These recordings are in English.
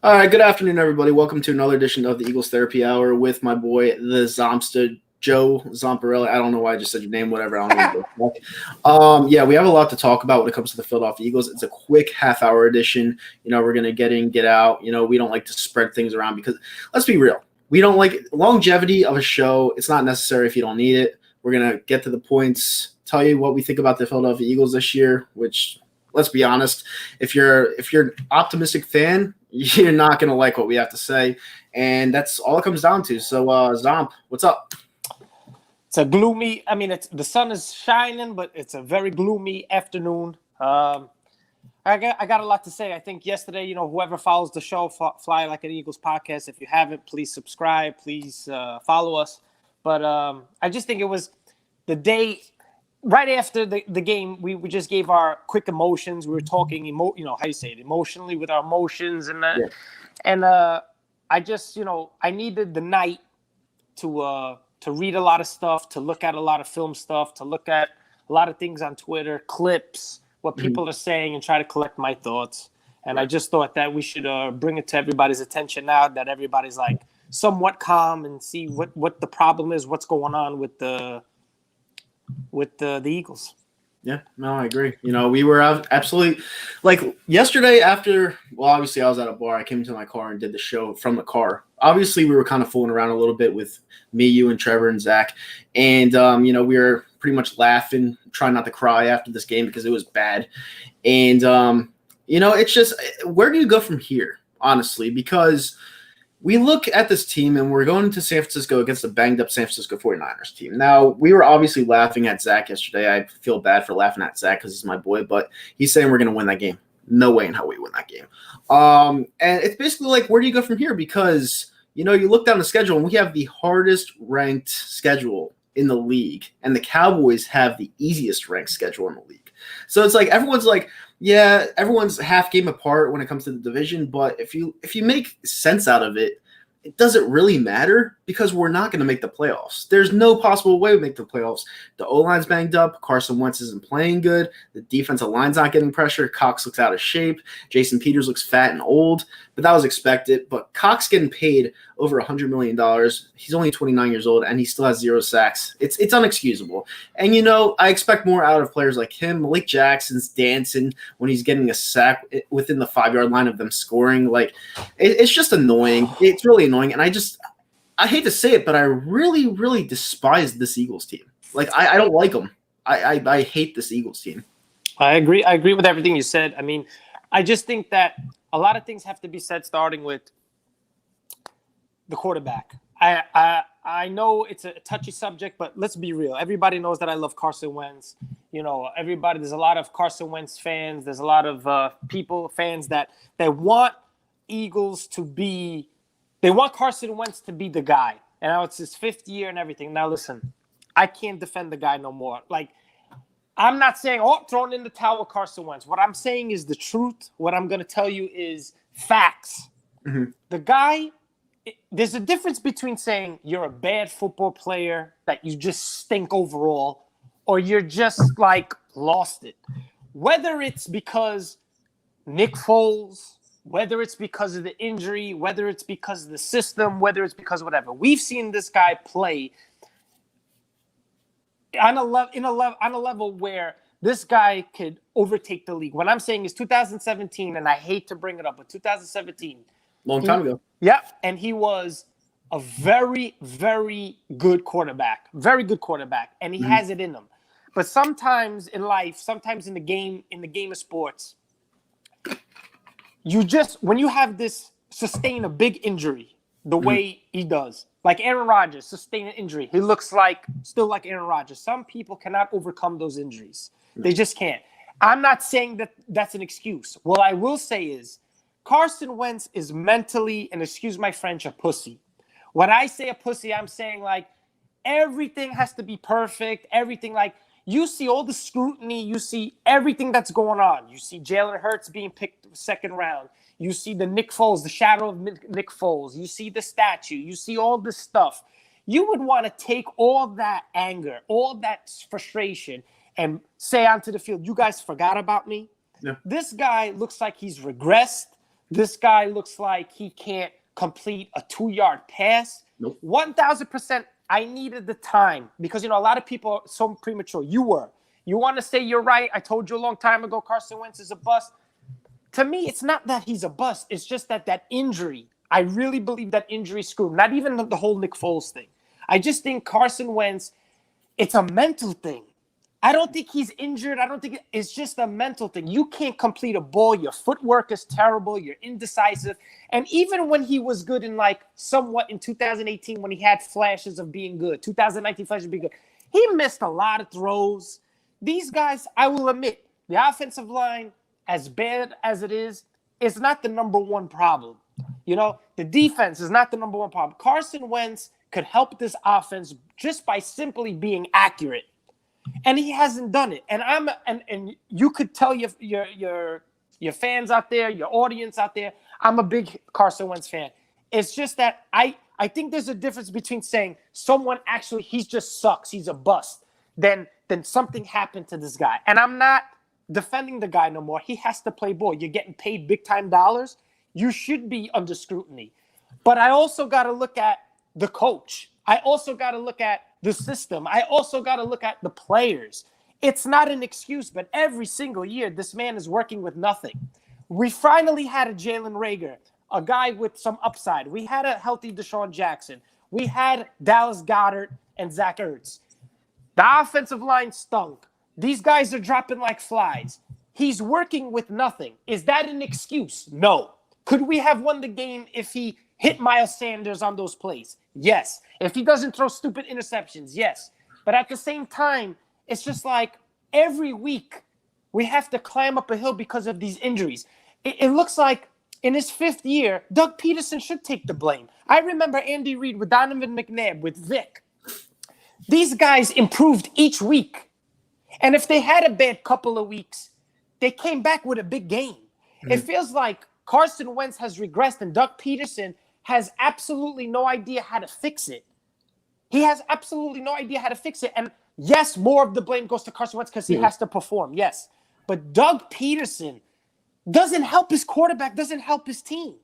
All right, good afternoon, everybody. Welcome to another edition of the Eagles Therapy Hour with my boy, the Zompster, Joe Zomparelli. I don't know why I just said your name, whatever. I don't know. Yeah, we have a lot to talk about when it comes to the Philadelphia Eagles. It's a quick half-hour edition. We're going to get in, get out. We don't like to spread things around because, let's be real, we don't like longevity of a show. It's not necessary if you don't need it. We're going to get to the points, tell you what we think about the Philadelphia Eagles this year, which, let's be honest, if you're an optimistic fan, you're not going to like what we have to say. And that's all it comes down to. So, Zomp, what's up? It's a gloomy, the sun is shining, but it's a very gloomy afternoon. I got a lot to say. I think yesterday, whoever follows the show, Fly Like an Eagles podcast, if you haven't, please subscribe, please follow us. But I just think it was the day right after the game, we just gave our quick emotions. We were talking, emotionally with our emotions. And I just, I needed the night to read a lot of stuff, to look at a lot of film stuff, to look at a lot of things on Twitter, clips, what people are saying, and try to collect my thoughts. And I just thought that we should bring it to everybody's attention now that everybody's like somewhat calm and see what the problem is, what's going on with the Eagles. Yeah, no, I agree. We were absolutely like yesterday after, well, obviously I was at a bar. I came to my car and did the show from the car. Obviously we were kind of fooling around a little bit with me, you, and Trevor and Zach. And, we were pretty much laughing, trying not to cry after this game because it was bad. And, it's just, where do you go from here, honestly? Because we look at this team, and we're going to San Francisco against the banged-up San Francisco 49ers team. Now, we were obviously laughing at Zach yesterday. I feel bad for laughing at Zach because he's my boy, but he's saying we're going to win that game. No way in hell we win that game. And it's basically like, where do you go from here? Because, you look down the schedule, and we have the hardest-ranked schedule in the league, and the Cowboys have the easiest-ranked schedule in the league. So it's like everyone's like, yeah, everyone's half game apart when it comes to the division, but if you make sense out of it, it doesn't really matter because we're not going to make the playoffs. There's no possible way we make the playoffs. The O-line's banged up. Carson Wentz isn't playing good. The defensive line's not getting pressure. Cox looks out of shape. Jason Peters looks fat and old, but that was expected. But Cox getting paid over $100 million. He's only 29 years old, and he still has 0 sacks. It's unexcusable. And, I expect more out of players like him. Malik Jackson's dancing when he's getting a sack within the 5-yard line of them scoring. Like, it's just annoying. It's really annoying. And I hate to say it, but I really, really despise this Eagles team. Like, I don't like them. I hate this Eagles team. I agree. I agree with everything you said. I just think that a lot of things have to be said, starting with the quarterback. I know it's a touchy subject, but let's be real. Everybody knows that I love Carson Wentz. There's a lot of Carson Wentz fans. There's a lot of fans that want Eagles to be. They want Carson Wentz to be the guy. And now it's his 5th year and everything. Now, listen, I can't defend the guy no more. Like, I'm not saying, throwing in the towel Carson Wentz. What I'm saying is the truth. What I'm going to tell you is facts. Mm-hmm. The guy, there's a difference between saying you're a bad football player, that you just stink overall, or you're just, lost it. Whether it's because Nick Foles, whether it's because of the injury, whether it's because of the system, whether it's because of whatever. We've seen this guy play on a level where this guy could overtake the league. What I'm saying is 2017, and I hate to bring it up, but 2017. Long time ago. Yeah, and he was a very, very good quarterback. Very good quarterback, and he has it in him. But sometimes in life, sometimes in the game of sports, when you have this sustain a big injury the way he does, like Aaron Rodgers, sustain an injury. He looks still like Aaron Rodgers. Some people cannot overcome those injuries. They just can't. I'm not saying that that's an excuse. What I will say is Carson Wentz is mentally, and excuse my French, a pussy. When I say a pussy, I'm saying everything has to be perfect. Everything you see all the scrutiny. You see everything that's going on. You see Jalen Hurts being picked 2nd round. You see the Nick Foles, the shadow of Nick Foles. You see the statue. You see all this stuff. You would want to take all that anger, all that frustration, and say onto the field, you guys forgot about me? Yeah. This guy looks like he's regressed. This guy looks like he can't complete a 2-yard pass. Nope. 1,000%. I needed the time because, a lot of people are so premature. You were. You want to say you're right. I told you a long time ago Carson Wentz is a bust. To me, it's not that he's a bust. It's just that injury. I really believe that injury screwed him. Not even the whole Nick Foles thing. I just think Carson Wentz, it's a mental thing. I don't think he's injured. I don't think it's just a mental thing. You can't complete a ball. Your footwork is terrible. You're indecisive. And even when he was good somewhat in 2018 when he had flashes of being good, 2019 flashes of being good, he missed a lot of throws. These guys, I will admit, the offensive line, as bad as it is not the number one problem. The defense is not the number one problem. Carson Wentz could help this offense just by simply being accurate. And he hasn't done it. And and you could tell your fans out there, your audience out there, I'm a big Carson Wentz fan. It's just that I think there's a difference between saying someone actually he just sucks, he's a bust, than something happened to this guy. And I'm not defending the guy no more. He has to play ball. You're getting paid big time dollars. You should be under scrutiny. But I also got to look at the coach. I also got to look at the system. I also got to look at the players. It's not an excuse, but every single year, this man is working with nothing. We finally had a Jalen Reagor, a guy with some upside. We had a healthy Deshaun Jackson. We had Dallas Goedert and Zach Ertz. The offensive line stunk. These guys are dropping like flies. He's working with nothing. Is that an excuse? No. Could we have won the game if he hit Miles Sanders on those plays? Yes. If he doesn't throw stupid interceptions, yes. But at the same time, it's just like every week we have to climb up a hill because of these injuries. It looks like in his 5th year, Doug Peterson should take the blame. I remember Andy Reid with Donovan McNabb, with Vic. These guys improved each week. And if they had a bad couple of weeks, they came back with a big game. Mm-hmm. It feels like Carson Wentz has regressed and Doug Peterson has absolutely no idea how to fix it. He has absolutely no idea how to fix it. And yes, more of the blame goes to Carson Wentz because he has to perform. Yes. But Doug Peterson doesn't help his quarterback, doesn't help his team.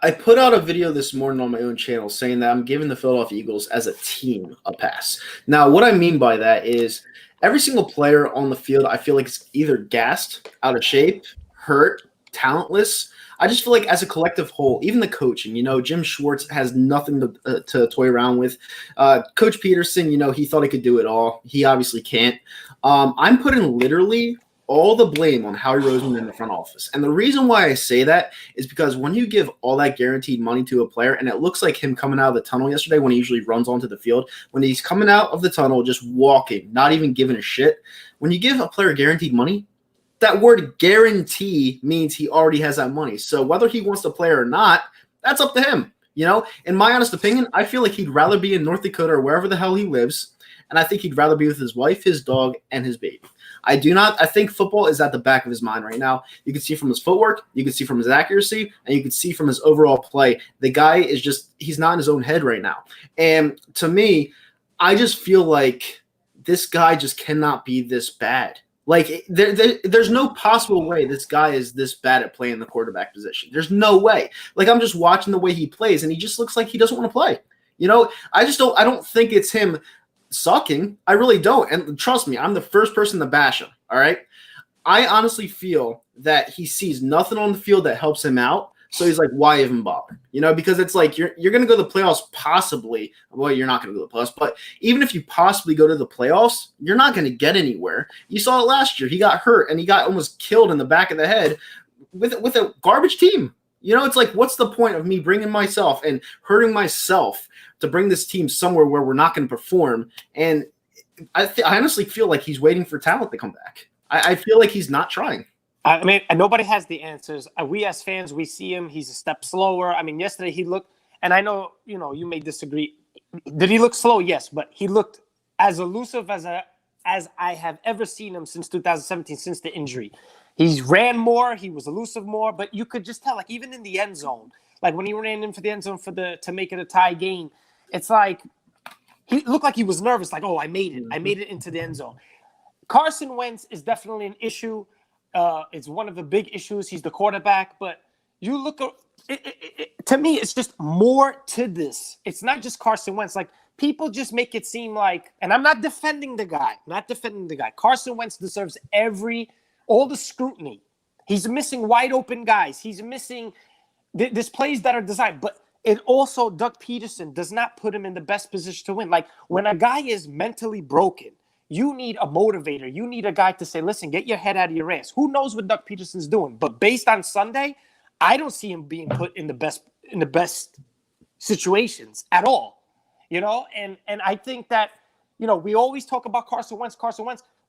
I put out a video this morning on my own channel saying that I'm giving the Philadelphia Eagles as a team a pass. Now, what I mean by that is every single player on the field, I feel like it's either gassed, out of shape, hurt, talentless. I just feel like as a collective whole, even the coaching, Jim Schwartz has nothing to toy around with. Coach Peterson, he thought he could do it all. He obviously can't. I'm putting literally all the blame on Howie Roseman in the front office. And the reason why I say that is because when you give all that guaranteed money to a player, and it looks like him coming out of the tunnel yesterday when he usually runs onto the field, when he's coming out of the tunnel, just walking, not even giving a shit. When you give a player guaranteed money, that word guarantee means he already has that money. So whether he wants to play or not, that's up to him. In my honest opinion, I feel like he'd rather be in North Dakota or wherever the hell he lives. And I think he'd rather be with his wife, his dog, and his baby. I think football is at the back of his mind right now. You can see from his footwork, you can see from his accuracy, and you can see from his overall play. The guy is he's not in his own head right now. And to me, I just feel like this guy just cannot be this bad. Like, there's no possible way this guy is this bad at playing the quarterback position. There's no way. Like, I'm just watching the way he plays, and he just looks like he doesn't want to play. I don't think it's him sucking. I really don't. And trust me, I'm the first person to bash him. All right. I honestly feel that he sees nothing on the field that helps him out. So he's like, why even bother? Because it's like you're going to go to the playoffs possibly. Well, you're not going to go to the playoffs, but even if you possibly go to the playoffs, you're not going to get anywhere. You saw it last year. He got hurt and he got almost killed in the back of the head with a garbage team. It's like, what's the point of me bringing myself and hurting myself to bring this team somewhere where we're not going to perform? And I honestly feel like he's waiting for talent to come back. I feel like he's not trying. I mean, nobody has the answers. We as fans, we see him. He's a step slower. I mean, yesterday he looked, and I know, you may disagree. Did he look slow? Yes, but he looked as elusive as I have ever seen him since 2017, since the injury. He ran more. He was elusive more, but you could just tell, like, even in the end zone, like when he ran in for the end zone to make it a tie game, it's like he looked like he was nervous. Like, oh, I made it. I made it into the end zone. Carson Wentz is definitely an issue. It's one of the big issues. He's the quarterback, but you look at to me, it's just more to this. It's not just Carson Wentz. Like, people just make it seem like, and I'm not defending the guy. Carson Wentz deserves all the scrutiny. He's missing wide open guys. He's missing there's plays that are designed, but it also, Doug Peterson does not put him in the best position to win. Like, when a guy is mentally broken, you need a motivator. You need a guy to say, listen, get your head out of your ass. Who knows what Doug Peterson's doing? But based on Sunday, I don't see him being put in the best situations at all. You know, and I think that, you know, we always talk about Carson Wentz.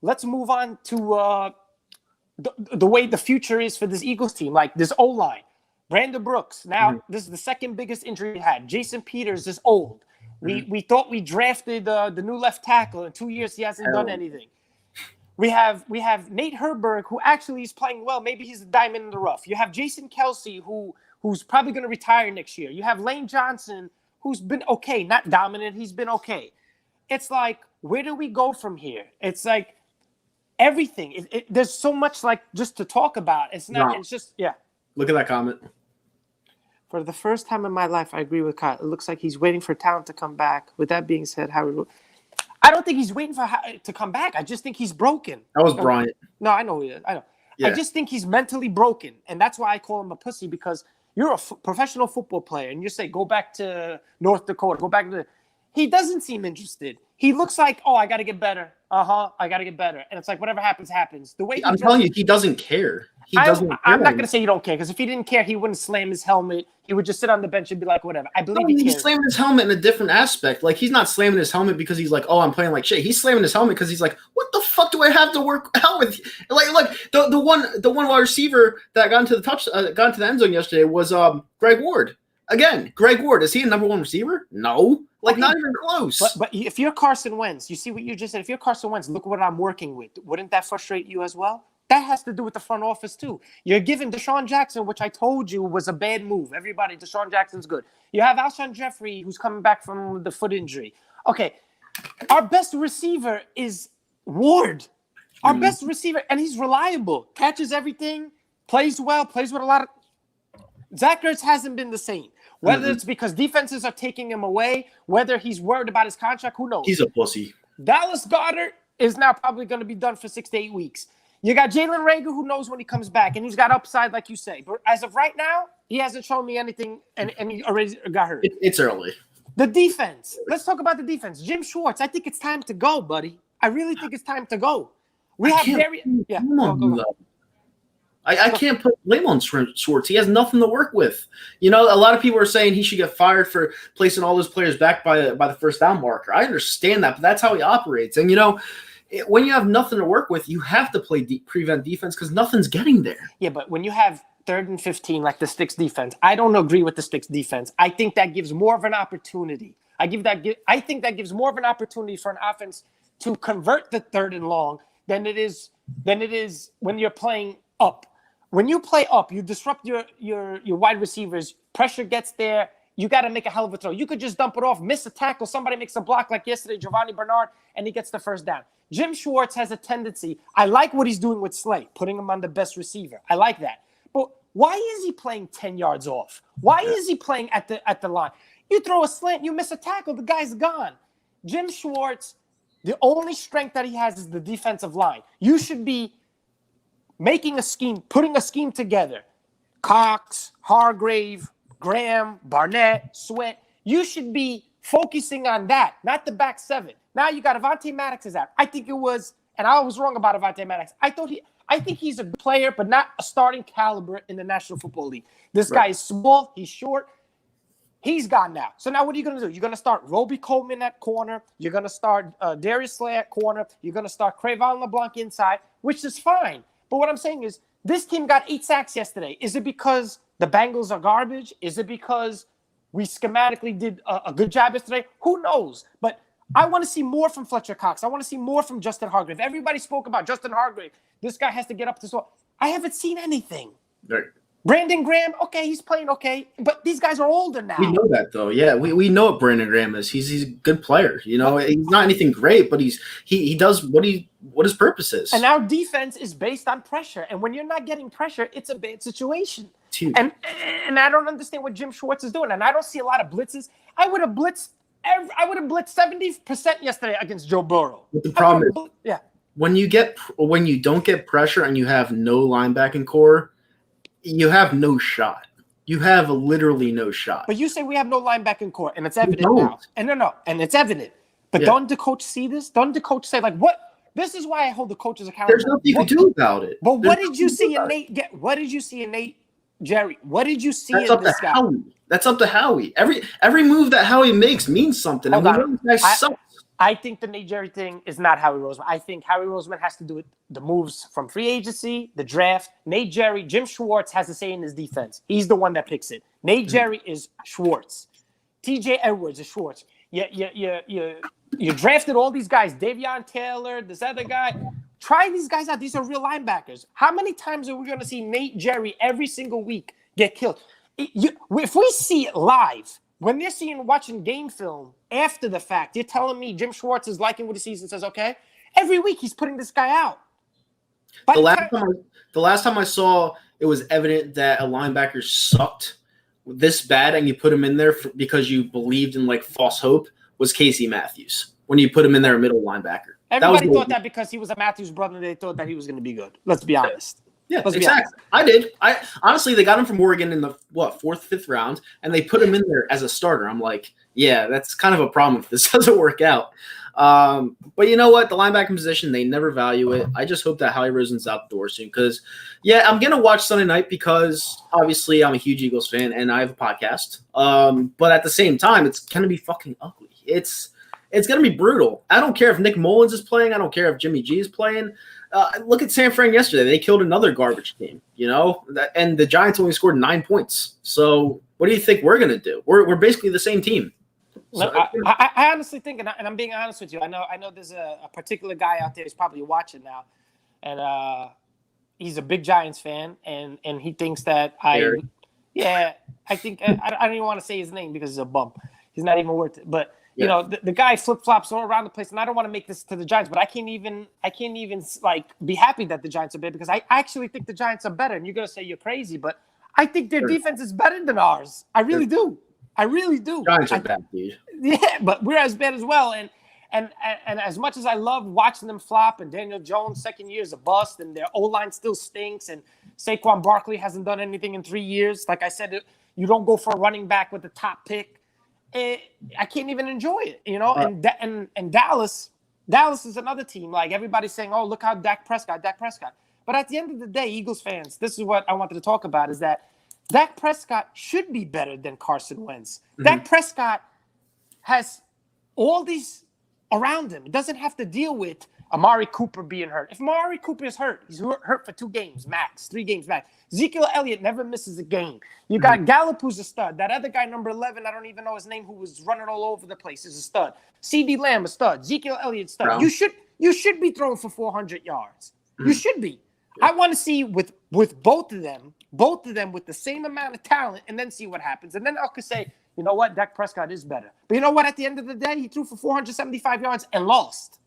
Let's move on to the way the future is for this Eagles team. Like, this O-line. Brandon Brooks. Now, this is the second biggest injury he had. Jason Peters is old. We thought we drafted the new left tackle. In 2 years, he hasn't done anything. We have Nate Herberg, who actually is playing well. Maybe he's a diamond in the rough. You have Jason Kelsey, who's probably going to retire next year. You have Lane Johnson, who's been okay, not dominant. He's been okay. It's like, where do we go from here? It's like everything. There's so much, like, just to talk about. It's not. No. It's just, yeah. Look at that comment. For the first time in my life, I agree with Kyle. It looks like he's waiting for talent to come back. With that being said, I don't think he's waiting to come back. I just think he's broken. That was Bryant. No, I know he is. I know. Yeah. I just think he's mentally broken, and that's why I call him a pussy, because you're a professional football player, and you say, go back to North Dakota, go back to – he doesn't seem interested. He looks like, oh, I got to get better. I got to get better. And it's like, whatever happens, happens. The way I'm telling you, he doesn't care. I'm not going to say you don't care, because if he didn't care, he wouldn't slam his helmet. He would just sit on the bench and be like, whatever. I believe he cares. He's slamming his helmet in a different aspect. Like, he's not slamming his helmet because he's like, oh, I'm playing like shit. He's slamming his helmet because he's like, what the fuck do I have to work out with? Like, look, the one wide receiver that got into the end zone yesterday was Greg Ward. Again, Greg Ward, is he a number one receiver? No. Like, not even close. But if you're Carson Wentz, you see what you just said. If you're Carson Wentz, look what I'm working with. Wouldn't that frustrate you as well? That has to do with the front office, too. You're giving Deshaun Jackson, which I told you was a bad move. Everybody, Deshaun Jackson's good. You have Alshon Jeffrey, who's coming back from the foot injury. Okay, our best receiver is Ward. Our best receiver, and he's reliable. Catches everything, plays well, plays with a lot of – Zach Ertz hasn't been the same. Whether it's because defenses are taking him away, whether he's worried about his contract, who knows? He's a pussy. Dallas Goedert is now probably going to be done for 6 to 8 weeks. You got Jalen Reagor, who knows when he comes back, and he's got upside, like you say. But as of right now, he hasn't shown me anything, and he already got hurt. It's early. The defense. Let's talk about the defense. Jim Schwartz, I think it's time to go, buddy. I really think it's time to go. We have very – yeah, go. I can't put blame on Schwartz. He has nothing to work with. You know, a lot of people are saying he should get fired for placing all those players back by the first down marker. I understand that, but that's how he operates. And, you know, when you have nothing to work with, you have to play prevent defense because nothing's getting there. Yeah, but when you have 3rd and 15 like the Sticks defense, I don't agree with the Sticks defense. I think that gives more of an opportunity. I think that gives more of an opportunity for an offense to convert the 3rd and long than it is when you're playing up. When you play up, you disrupt your wide receivers. Pressure gets there. You got to make a hell of a throw. You could just dump it off, miss a tackle. Somebody makes a block like yesterday, Giovanni Bernard, and he gets the first down. Jim Schwartz has a tendency. I like what he's doing with Slay, putting him on the best receiver. I like that. But why is he playing 10 yards off? Why is he playing at the line? You throw a slant, you miss a tackle, the guy's gone. Jim Schwartz, the only strength that he has is the defensive line. You should be making a scheme, putting a scheme together. Cox, Hargrave, Graham, Barnett, Sweat. You should be focusing on that, not the back 7. Now you got Avonte Maddox is out. I think it was, and I was wrong about Avonte Maddox. I think he's a good player, but not a starting caliber in the National Football League. This guy is small. He's short. He's gone now. So now what are you going to do? You're going to start Roby Coleman at corner. You're going to start Darius Slay at corner. You're going to start Crevon LeBlanc inside, which is fine. But what I'm saying is this team got 8 sacks yesterday. Is it because the Bengals are garbage? Is it because we schematically did a good job yesterday? Who knows? But I want to see more from Fletcher Cox. I want to see more from Justin Hargrave. Everybody spoke about Justin Hargrave. This guy has to get up to so. I haven't seen anything. Right. Brandon Graham, okay, he's playing okay, but these guys are older now. We know that though. Yeah, we know what Brandon Graham is. He's a good player. You know, he's not anything great, but he does what his purpose is. And our defense is based on pressure. And when you're not getting pressure, it's a bad situation. And I don't understand what Jim Schwartz is doing. And I don't see a lot of blitzes. I would have blitzed 70% yesterday against Joe Burrow. But the problem is, when you don't get pressure and you have no linebacking core, you have no shot. You have literally no shot. But you say we have no linebacking core, and it's evident now. And and it's evident. But don't the coach see this? Don't the coach say, like, what? This is why I hold the coaches accountable. There's nothing you can do about it. But what did you see in Nate? What did you see in Nate, Jerry? What did you see in this guy? That's up to Howie. Every move that Howie makes means something. And we know this guy sucks. I think the Nate Jerry thing is not Howie Roseman. I think Howie Roseman has to do with the moves from free agency, the draft. Nate Jerry, Jim Schwartz has to say in his defense. He's the one that picks it. Nate Jerry is Schwartz. TJ Edwards is Schwartz. You drafted all these guys, Davion Taylor, this other guy. Try these guys out. These are real linebackers. How many times are we going to see Nate Jerry every single week get killed? If we see it live, when they're watching game film after the fact, you're telling me Jim Schwartz is liking what he sees and says, okay, every week he's putting this guy out. The last time I saw it was evident that a linebacker sucked this bad and you put him in there because you believed in like false hope was Casey Matthews when you put him in there a middle linebacker. Everybody thought that because he was a Matthews brother, they thought that he was going to be good. Let's be honest. Yeah, exactly. I did. I honestly, they got him from Oregon in the fourth, fifth round, and they put him in there as a starter. I'm like, yeah, that's kind of a problem if this doesn't work out. But you know what? The linebacking position, they never value it. I just hope that Howie Roseman's out the door soon because, yeah, I'm gonna watch Sunday night because obviously I'm a huge Eagles fan and I have a podcast. But at the same time, it's gonna be fucking ugly. It's gonna be brutal. I don't care if Nick Mullins is playing. I don't care if Jimmy G is playing. Look at San Fran yesterday. They killed another garbage team, you know, and the Giants only scored 9 points. So what do you think we're going to do? We're basically the same team. So, I honestly think, and I'm being honest with you, I know there's a particular guy out there who's probably watching now, and he's a big Giants fan, and he thinks that I don't even want to say his name because he's a bum. He's not even worth it, but. You know, the guy flip-flops all around the place, and I don't want to make this to the Giants, but I can't even like be happy that the Giants are bad because I actually think the Giants are better. And you're gonna say you're crazy, but I think their defense is better than ours. I really do. I really do. Giants are bad, dude. Yeah, but we're as bad as well. And as much as I love watching them flop, and Daniel Jones' second year is a bust, and their O-line still stinks, and Saquon Barkley hasn't done anything in 3 years. Like I said, you don't go for a running back with the top pick. I can't even enjoy it, you know. And Dallas is another team. Like everybody's saying, "Oh, look how Dak Prescott." But at the end of the day, Eagles fans, this is what I wanted to talk about: is that Dak Prescott should be better than Carson Wentz. Mm-hmm. Dak Prescott has all these around him. He doesn't have to deal with Amari Cooper being hurt. If Amari Cooper is hurt, he's hurt for 2 games max, 3 games max. Ezekiel Elliott never misses a game. You got Gallup, who's a stud. That other guy, number 11, I don't even know his name, who was running all over the place, is a stud. CeeDee Lamb, a stud. Ezekiel Elliott, stud. Brown. You should be throwing for 400 yards. You should be. Yeah. I want to see with both of them with the same amount of talent, and then see what happens. And then I could say, you know what, Dak Prescott is better. But you know what? At the end of the day, he threw for 475 yards and lost.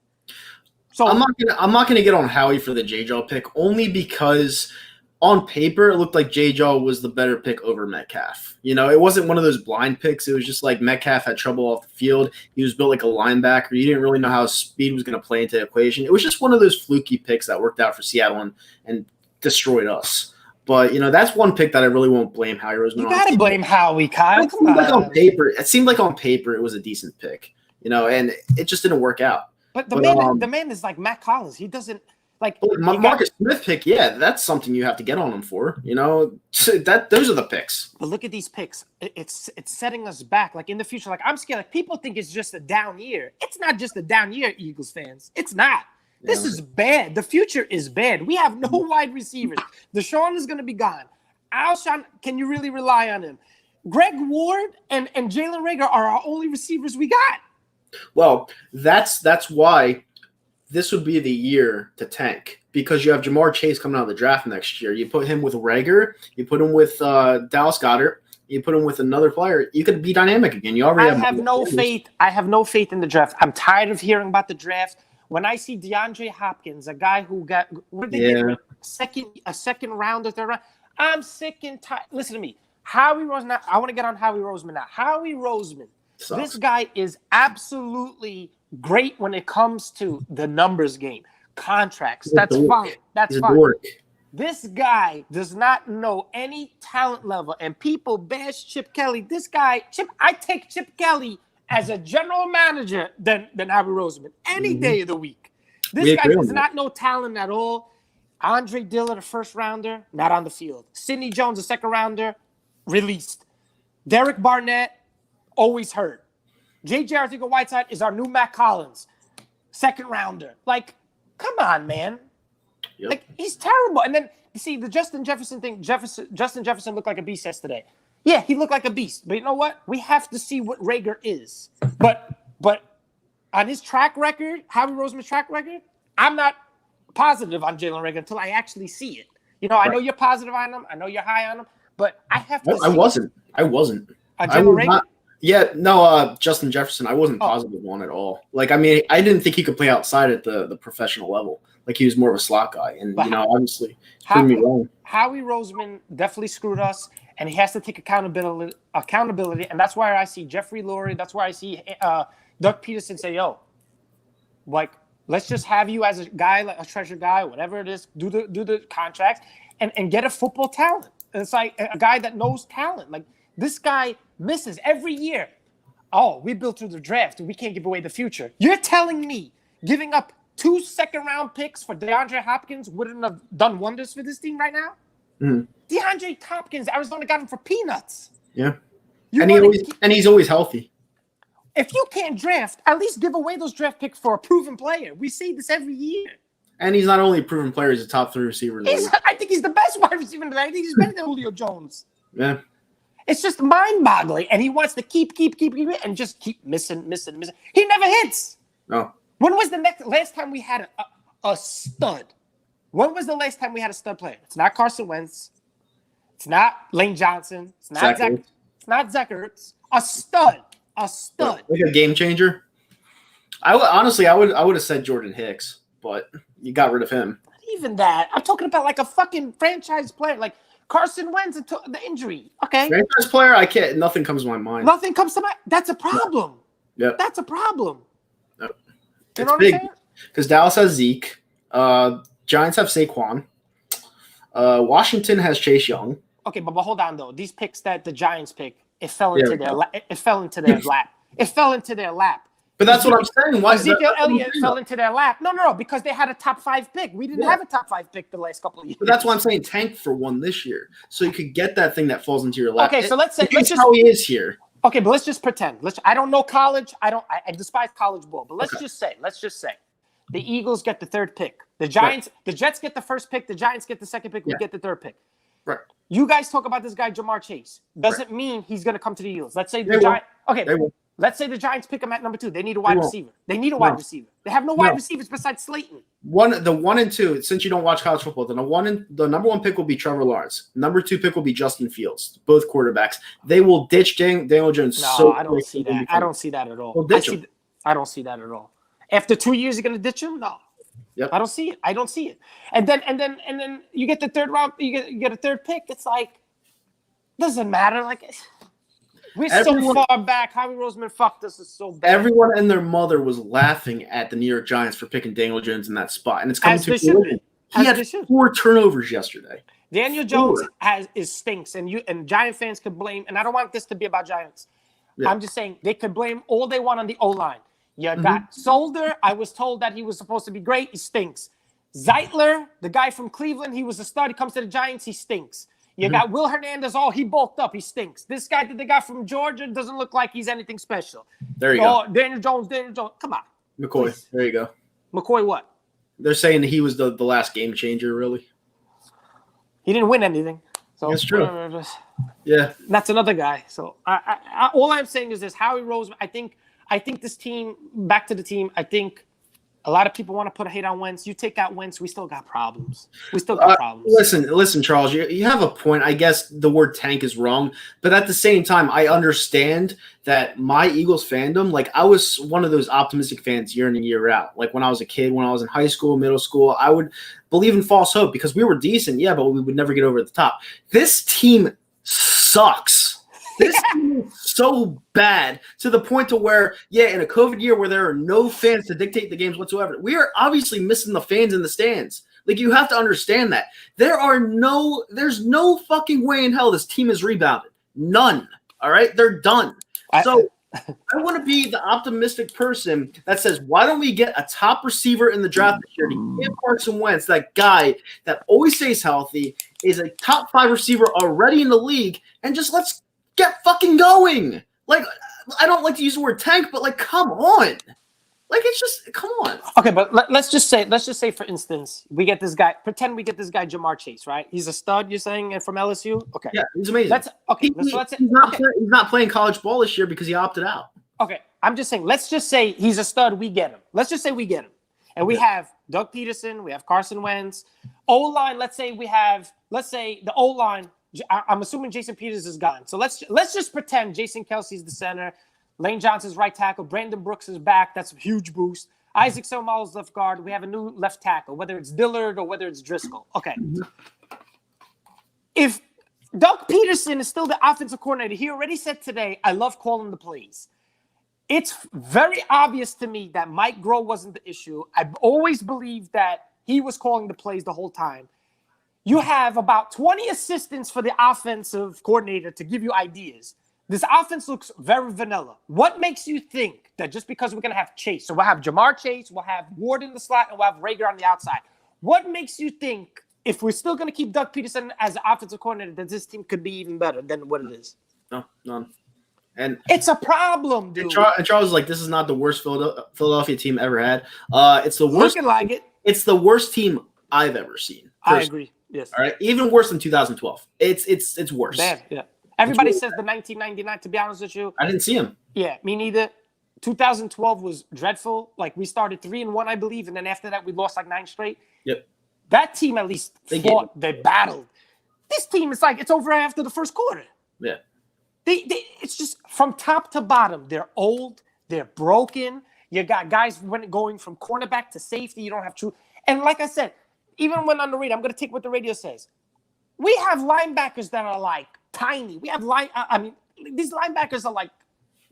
So I'm not gonna get on Howie for the J-Jaw pick only because on paper it looked like J-Jaw was the better pick over Metcalf. You know, it wasn't one of those blind picks. It was just like Metcalf had trouble off the field. He was built like a linebacker. You didn't really know how speed was going to play into the equation. It was just one of those fluky picks that worked out for Seattle and destroyed us. But, you know, that's one pick that I really won't blame Howie Roseman on. You got to blame Howie, Kyle. It seemed like on paper it was a decent pick, you know, and it just didn't work out. But the man is like Matt Collins. He doesn't like Marcus Smith pick. Yeah, that's something you have to get on him for. You know, those are the picks. But look at these picks. It's setting us back. Like in the future, like I'm scared. Like people think it's just a down year. It's not just a down year, Eagles fans. It's not. This is bad. The future is bad. We have no wide receivers. Deshaun is going to be gone. Alshon, can you really rely on him? Greg Ward and Jalen Reagor are our only receivers we got. Well, that's why this would be the year to tank because you have Jamar Chase coming out of the draft next year. You put him with Rager, you put him with Dallas Goedert, you put him with another player. You could be dynamic again. You already have no faith. I have no faith in the draft. I'm tired of hearing about the draft. When I see DeAndre Hopkins, a guy who got a second round or third round, I'm sick and tired. Listen to me. Howie Roseman. I want to get on Howie Roseman now. Howie Roseman. Sucks. This guy is absolutely great when it comes to the numbers game, contracts. That's fine. That's fine. This guy does not know any talent level, and people bash Chip Kelly. This guy, I take Chip Kelly as a general manager than Howie Roseman any day of the week. This guy does not know talent at all. Andre Dillard, a first rounder, not on the field. Sidney Jones, a second rounder, released. Derek Barnett, always hurt. J.J. Arcega-Whiteside is our new Matt Collins, second rounder. Like, come on, man. Yep. Like, he's terrible. And then, you see, the Justin Jefferson thing, Justin Jefferson looked like a beast yesterday. Yeah, he looked like a beast. But you know what? We have to see what Rager is. But on his track record, Howie Roseman's track record, I'm not positive on Jalen Rager until I actually see it. You know, I know you're positive on him. I know you're high on him. But I have to see I wasn't. On Jalen Rager? Justin Jefferson, I wasn't positive on at all. Like, I mean, I didn't think he could play outside at the professional level. Like, he was more of a slot guy. And, obviously, proved me wrong. Howie Roseman definitely screwed us, and he has to take accountability. And that's why I see Jeffrey Lurie. That's why I see Doug Peterson say, yo, like, let's just have you as a guy, like a treasure guy, whatever it is, do the contracts and get a football talent. And it's like a guy that knows talent. Like, this guy misses every year. Oh, we built through the draft. We can't give away the future. You're telling me giving up 2 second-round picks for DeAndre Hopkins wouldn't have done wonders for this team right now? Mm-hmm. DeAndre Hopkins, Arizona got him for peanuts. Yeah. And he's always healthy. If you can't draft, at least give away those draft picks for a proven player. We see this every year. And he's not only a proven player, he's a top 3 receiver. I think he's the best wide receiver today. I think he's better than Julio Jones. Yeah. It's just mind-boggling, and he wants to keep and just keep missing. He never hits. No. When was the last time we had a stud? When was the last time we had a stud player? It's not Carson Wentz. It's not Lane Johnson. It's not Zach Ertz. A stud. Like a game changer. I would have said Jordan Hicks, but you got rid of him. Not even that. I'm talking about like a fucking franchise player, like Carson Wentz and the injury. Okay. Franchise player, I can't. Nothing comes to my mind. Nothing comes to mind. That's a problem. Yep. That's a problem. Yep. You know what I'm saying? Because Dallas has Zeke. Giants have Saquon. Washington has Chase Young. Okay, but hold on though. These picks that the Giants pick, it fell into their lap. It fell into their lap. But that's what I'm saying. Why Ezekiel Elliott fell into their lap? No, because they had a top 5 pick. We didn't have a top 5 pick the last couple of years. But that's why I'm saying tank for one this year, so you could get that thing that falls into your lap. Okay, so let's just how he is here. Okay, but let's just pretend. I don't know college. I despise college ball. But let's just say the Eagles get the 3rd pick. The Giants, the Jets get the 1st pick. The Giants get the 2nd pick. We get the 3rd pick. Right. You guys talk about this guy Jamar Chase. Doesn't mean he's going to come to the Eagles. Let's say the Giants. Okay. Let's say the Giants pick him at number 2. They need a wide receiver. They need a wide receiver. They have no wide receivers besides Slayton. The 1 and 2. Since you don't watch college football, then the number 1 pick will be Trevor Lawrence. Number 2 pick will be Justin Fields. Both quarterbacks. They will ditch Daniel Jones. No, I don't see that. I don't see that at all. I don't see that at all. After 2 years, you're going to ditch him? No. Yep. I don't see it. And then you get the 3rd round. You get a 3rd pick. It's like doesn't matter. Like. We're so far back. Howie Roseman fucked us. It's so bad. Everyone and their mother was laughing at the New York Giants for picking Daniel Jones in that spot, and it's coming to fruition. He had 4 turnovers yesterday. Daniel Jones stinks, and Giant fans could blame. And I don't want this to be about Giants. Yeah. I'm just saying they could blame all they want on the O-line. You got Solder. I was told that he was supposed to be great. He stinks. Zeitler, the guy from Cleveland, he was a stud. He comes to the Giants. He stinks. You got Will Hernandez. He bulked up. He stinks. This guy that they got from Georgia doesn't look like he's anything special. There you go. Daniel Jones. Come on. McCoy. Please. There you go. McCoy what? They're saying that he was the last game changer, really. He didn't win anything. So that's true. Yeah. That's another guy. So all I'm saying is this. Howie Roseman, I think this team, back to the team, I think A lot of people want to put a hate on Wentz. You take out Wentz, we still got problems. We still got problems. Listen, Charles, you have a point. I guess the word tank is wrong, but at the same time, I understand that my Eagles fandom, like I was one of those optimistic fans year in and year out. Like when I was a kid, when I was in high school, middle school, I would believe in false hope because we were decent, yeah, but we would never get over the top. This team sucks. This team is so bad to the point to where, yeah, in a COVID year where there are no fans to dictate the games whatsoever, we are obviously missing the fans in the stands. Like, you have to understand that. There's no fucking way in hell this team is rebounded. None. All right? They're done. So I want to be the optimistic person that says, why don't we get a top receiver in the draft this year to give Carson Wentz, that guy that always stays healthy, is a top 5 receiver already in the league, and just let's get fucking going. Like, I don't like to use the word tank, but like, come on. Like, it's just, come on. Okay, but let's just say, for instance, we get this guy. Pretend we get this guy, Jamar Chase, right? He's a stud. You're saying from LSU. Okay. Yeah, he's amazing. He's not playing college ball this year because he opted out. Okay, I'm just saying. Let's just say he's a stud. We get him. Let's just say we get him, and we have Doug Peterson. We have Carson Wentz. O-line. Let's say the O-line. I'm assuming Jason Peters is gone. So let's just pretend Jason Kelsey's the center. Lane Johnson's right tackle. Brandon Brooks is back. That's a huge boost. Isaac Seumalo's left guard. We have a new left tackle, whether it's Dillard or whether it's Driscoll. Okay. If Doug Peterson is still the offensive coordinator, he already said today, I love calling the plays. It's very obvious to me that Mike Groh wasn't the issue. I've always believed that he was calling the plays the whole time. You have about 20 assistants for the offensive coordinator to give you ideas. This offense looks very vanilla. What makes you think that just because we're going to have Chase, so we'll have Jamar Chase, we'll have Ward in the slot, and we'll have Rager on the outside. What makes you think, if we're still going to keep Doug Peterson as the offensive coordinator, that this team could be even better than what it is? No, none. And it's a problem, dude. And Charles is like, this is not the worst Philadelphia team ever had. It's the worst. Looking like it. It's the worst team I've ever seen. I agree. Yes. All right. Even worse than 2012. It's worse. Bad. Yeah. Everybody says the 1999. To be honest with you, I didn't see him. Yeah, me neither. 2012 was dreadful. Like, we started 3-1, I believe, and then after that we lost like 9 straight. Yep. That team at least fought. They battled. This team is like, it's over after the first quarter. Yeah. It's just from top to bottom. They're old. They're broken. You got guys going from cornerback to safety. You don't have true. And like I said, even when on the radio, I'm going to take what the radio says. We have linebackers that are like tiny. We have these linebackers are like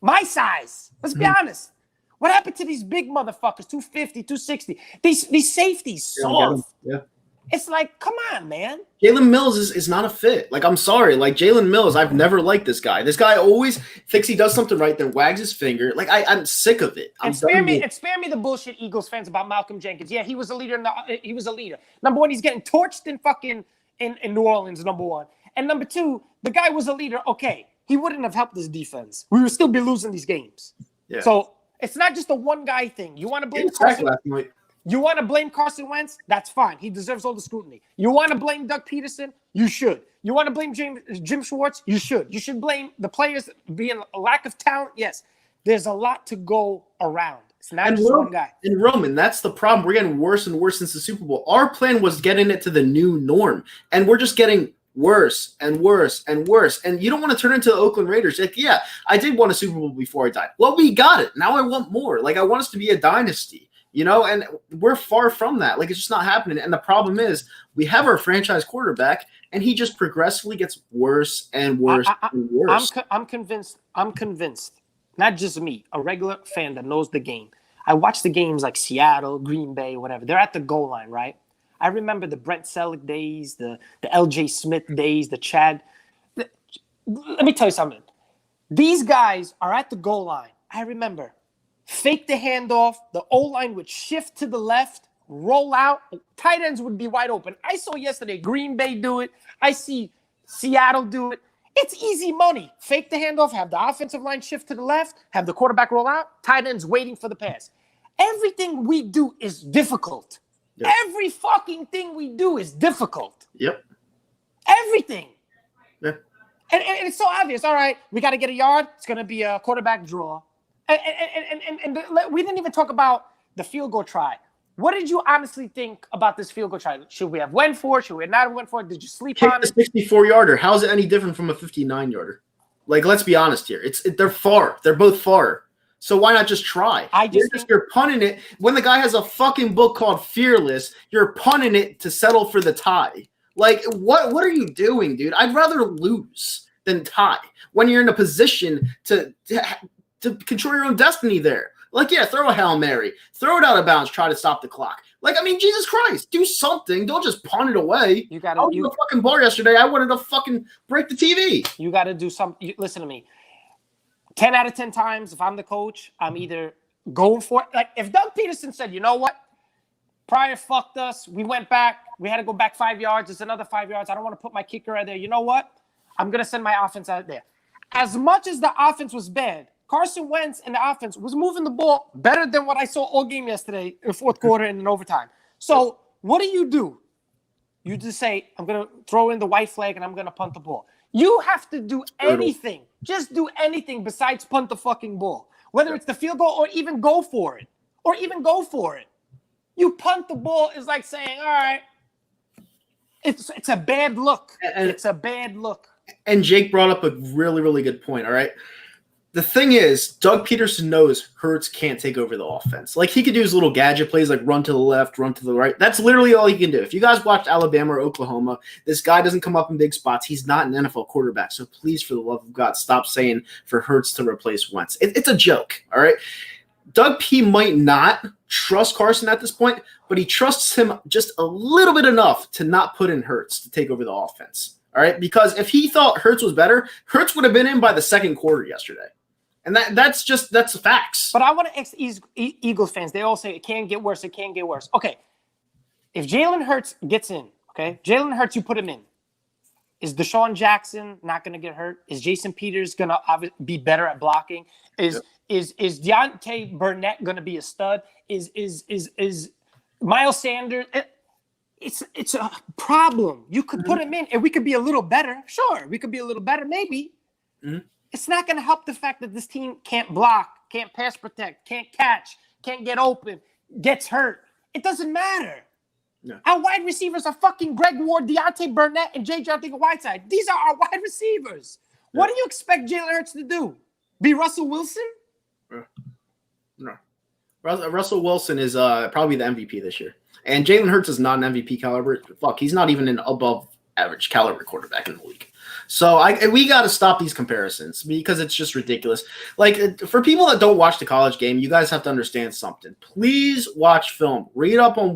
my size. Let's be honest. What happened to these big motherfuckers, 250, 260? These safeties, soft. Yeah. It's like, come on, man. Jalen Mills is not a fit. Like, I'm sorry. Like, Jalen Mills, I've never liked this guy. This guy always thinks he does something right, then wags his finger. Like, I'm sick of it. And spare me the bullshit Eagles fans about Malcolm Jenkins. Yeah, he was a leader. He was a leader. Number one, he's getting torched in fucking in New Orleans, number one. And number two, the guy was a leader. Okay, he wouldn't have helped this defense. We would still be losing these games. Yeah. So it's not just a one guy thing. You want to blame Carson? You want to blame Carson Wentz? That's fine. He deserves all the scrutiny. You want to blame Doug Peterson? You should. You want to blame Jim Schwartz? You should. You should blame the players being a lack of talent? Yes. There's a lot to go around. It's not just one guy. And Roman, that's the problem. We're getting worse and worse since the Super Bowl. Our plan was getting it to the new norm, and we're just getting worse and worse and worse. And you don't want to turn into the Oakland Raiders. Like, yeah, I did want a Super Bowl before I died. Well, we got it. Now I want more. Like, I want us to be a dynasty. You know, and we're far from that. Like, it's just not happening. And the problem is we have our franchise quarterback, and he just progressively gets worse and worse and worse. I'm convinced, not just me, a regular fan that knows the game. I watch the games like Seattle, Green Bay, whatever. They're at the goal line, right? I remember the Brent Selleck days, the L.J. Smith days, the Chad. Let me tell you something. These guys are at the goal line. I remember. Fake the handoff. The O-line would shift to the left, roll out. Tight ends would be wide open. I saw yesterday Green Bay do it. I see Seattle do it. It's easy money. Fake the handoff, have the offensive line shift to the left, have the quarterback roll out, tight ends waiting for the pass. Everything we do is difficult. Yep. Every fucking thing we do is difficult. Yep. Everything. Yep. And it's so obvious. All right, we got to get a yard. It's going to be a quarterback draw. And we didn't even talk about the field goal try. What did you honestly think about this field goal try? Should we have went for it? Should we have not went for it? Did you sleep Kick on the it? 64-yarder. How is it any different from a 59-yarder? Like, let's be honest here. They're far. They're both far. So why not just try? You're punting it. When the guy has a fucking book called Fearless, you're punting it to settle for the tie. Like, what are you doing, dude? I'd rather lose than tie when you're in a position to control your own destiny there. Like, yeah, throw a Hail Mary. Throw it out of bounds. Try to stop the clock. Like, I mean, Jesus Christ, do something. Don't just punt it away. You got to. I was in the fucking bar yesterday. I wanted to fucking break the TV. You got to do something. Listen to me. 10 out of 10 times, if I'm the coach, I'm either going for it. Like, if Doug Peterson said, you know what? Pryor fucked us. We went back. We had to go back 5 yards. It's another 5 yards. I don't want to put my kicker out there. You know what? I'm going to send my offense out there. As much as the offense was bad, Carson Wentz and the offense was moving the ball better than what I saw all game yesterday in the fourth quarter and in overtime. So what do? You just say, I'm going to throw in the white flag and I'm going to punt the ball. You have to do anything. Just do anything besides punt the fucking ball. Whether it's the field goal or even go for it. You punt the ball is like saying, all right, it's a bad look. It's a bad look. And Jake brought up a really, really good point, all right? The thing is, Doug Peterson knows Hurts can't take over the offense. Like, he could do his little gadget plays like run to the left, run to the right. That's literally all he can do. If you guys watched Alabama or Oklahoma, this guy doesn't come up in big spots. He's not an NFL quarterback. So please, for the love of God, stop saying for Hurts to replace Wentz. It's a joke, all right? Doug P. might not trust Carson at this point, but he trusts him just a little bit enough to not put in Hurts to take over the offense, all right? Because if he thought Hurts was better, Hurts would have been in by the second quarter yesterday. And that's the facts. But I want to ask Eagles fans. They all say it can't get worse. It can't get worse. Okay. If Jalen Hurts gets in, okay, Jalen Hurts, you put him in. Is Deshaun Jackson not going to get hurt? Is Jason Peters going to be better at blocking? Is Deontay Burnett going to be a stud? Is Miles Sanders? It's a problem. You could put him in, and we could be a little better. Sure, we could be a little better, maybe. Mm-hmm. It's not going to help the fact that this team can't block, can't pass protect, can't catch, can't get open, gets hurt. It doesn't matter. No. Our wide receivers are fucking Greg Ward, Deontay Burnett, and J.J. Whiteside. These are our wide receivers. Yeah. What do you expect Jalen Hurts to do? Be Russell Wilson? No. Russell Wilson is probably the MVP this year. And Jalen Hurts is not an MVP caliber. Fuck, he's not even an above average caliber quarterback in the league. So we got to stop these comparisons because it's just ridiculous. Like, for people that don't watch the college game, you guys have to understand something. Please watch film. Read up on